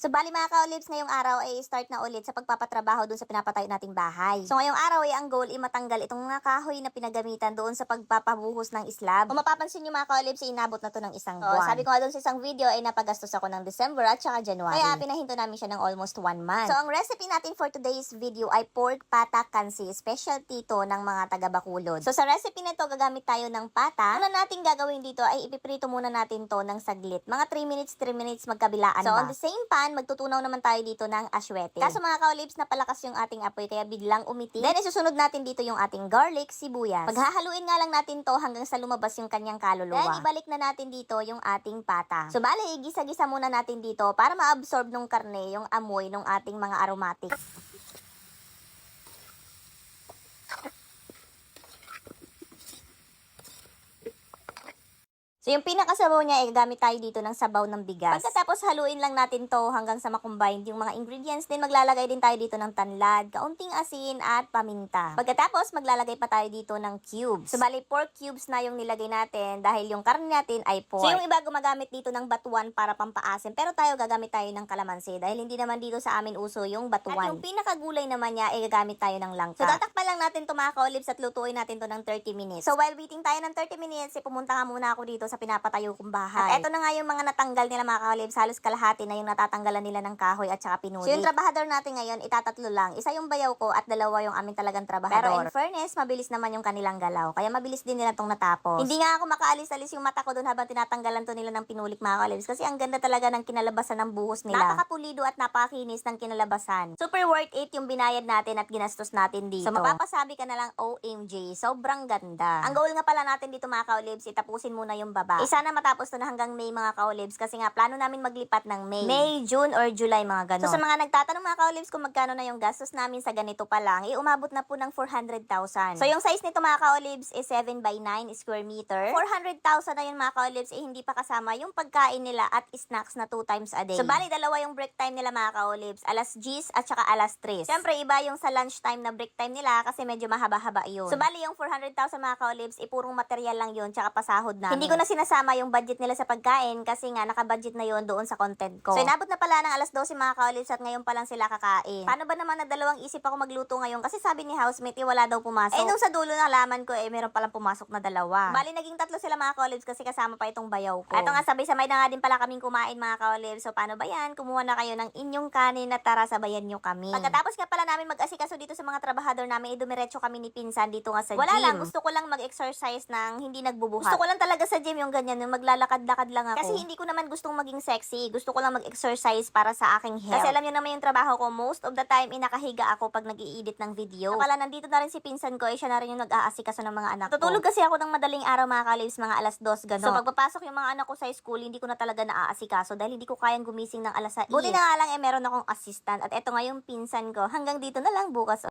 So, bali mga ka-olives, ngayong araw ay start na ulit sa pagpapatrabaho dun sa pinapatayo nating bahay. So, ngayong araw ay ang goal ay matanggal itong mga kahoy na pinagamitan doon sa pagpapabuhos ng slab. Kung mapapansin nyo mga ka-olives, ay inabot na to ng isang buwan. Sabi ko nga doon sa isang video ay napagastos ako ng December at saka January. Kaya pinahinto namin siya ng almost 1 month. So, ang recipe natin for today's video ay pork pata kansi, specialty to ng mga taga Bacolod. So, sa recipe na to, gagamit tayo ng pata. Ano natin gagawin dito ay ipiprito muna natin to ng saglit. Mga 3 minutes magkabilaan so, ba. So, on the same pan, magtutunaw naman tayo dito ng aswete. Kaso mga ka-olives, napalakas yung ating apoy kaya biglang umiti. Then isusunod natin dito yung ating garlic, sibuyas. Paghahaluin nga lang natin to hanggang sa lumabas yung kanyang kaluluwa. Then ibalik na natin dito yung ating pata. So bale, igisa-gisa muna natin dito para ma-absorb nung karne yung amoy ng ating mga aromatic. So, yung pinakasabaw niya, gagamit tayo dito ng sabaw ng bigas. Pagkatapos, haluin lang natin to hanggang sa makombine yung mga ingredients. Then, maglalagay din tayo dito ng tanlad, kaunting asin, at paminta. Pagkatapos, maglalagay pa tayo dito ng cubes. So, bali, pork cubes na yung nilagay natin dahil yung karne natin ay pork. So, yung iba gumagamit dito ng batuan para pampaasim. Pero tayo, gagamit tayo ng kalamansi dahil hindi naman dito sa amin uso yung batuan. At yung pinakagulay naman niya, gagamit tayo ng langka. So, tatakpan lang natin to mga ka-olives at lutuin natin to ng 30 minutes. So, while waiting tayo ng 30 minutes, pumunta ka muna ako dito sa pinapatayo kong bahay. At eto na nga yung mga natanggal nila mga ka-olives, halos kalahati na yung natatanggalan nila ng kahoy at saka pinuli. So yung trabahador natin ngayon, itatatlo lang. Isa yung bayaw ko at dalawa yung aming talagang trabahador. Pero in fairness, mabilis naman yung kanilang galaw. Kaya mabilis din nila tong natapos. Hindi nga ako makaalis-alis yung mata ko doon habang tinatanggalan to nila ng pinulik mga ka-olives. Kasi ang ganda talaga ng kinalabasan ng buhos nila. Napakapulido at napakakinis ng kinalabasan. Super worth it yung binayad natin at ginastos natin dito. So mapapasabi ka na lang OMG, sobrang ganda. Ang goal nga pala natin dito mga ka-olives, itapusin muna yung baba. Sana matapos to na hanggang May mga ka-olives kasi nga plano namin maglipat ng May, June, or July mga ganon. So sa mga nagtatanong mga ka-olives kung magkano na yung gastos namin sa ganito pa lang, umabot na po ng 400,000. So yung size nito mga ka-olives is 7 by 9 square meter. 400,000 na yun mga ka-olives hindi pa kasama yung pagkain nila at snacks na 2 times a day. So bali dalawa yung break time nila mga ka-olives, alas 10 at saka alas 3. Siyempre iba yung sa lunch time na break time nila kasi medyo mahaba-haba yun. So bali yung 400,000 mga ka-olives purong material lang yun tsaka pasahod namin. Hindi ko na sinasama yung budget nila sa pagkain kasi nga naka-budget na yon doon sa content ko. So inabot na pala ng alas 12 mga ka-olives at ngayon pa lang sila kakain. Paano ba naman nagdalawang isip ako magluto ngayon kasi sabi ni housemate wala daw pumasok. Nung sa dulo nalaman ko meron palang pumasok na dalawa. Bali naging 3 sila mga ka-olives kasi kasama pa itong bayaw ko. Ito nga sabay-sabay na nga din pala kaming kumain mga ka-olives. So paano ba yan? Kumuha na kayo ng inyong kanin at tara sabayan nyo kami. Pagkatapos nga pala namin mag-asikaso dito sa mga trabahador namin, dumiretso kami ni Pinsan dito nga sa gym. Wala lang, gusto ko lang mag-exercise ng hindi nagbubuhat. Gusto ko lang talaga sa gym yung ganyan, yung maglalakad-lakad lang ako. Kasi hindi ko naman gustong maging sexy. Gusto ko lang mag-exercise para sa aking health. Kasi alam nyo naman yung trabaho ko, most of the time, nakahiga ako pag nag-i-edit ng video. Pala, nandito na rin si Pinsan ko, siya na rin yung nag-aasikaso ng mga anak ko. Tutulog kasi ako ng madaling araw mga ka-olives, mga alas 2, gano'n. So, pagpapasok yung mga anak ko sa school, hindi ko na talaga naaasikaso dahil hindi ko kayang gumising ng alas 6. Buti na nga lang, meron akong assistant. At eto nga yung Pinsan ko. Hanggang dito na lang bukas.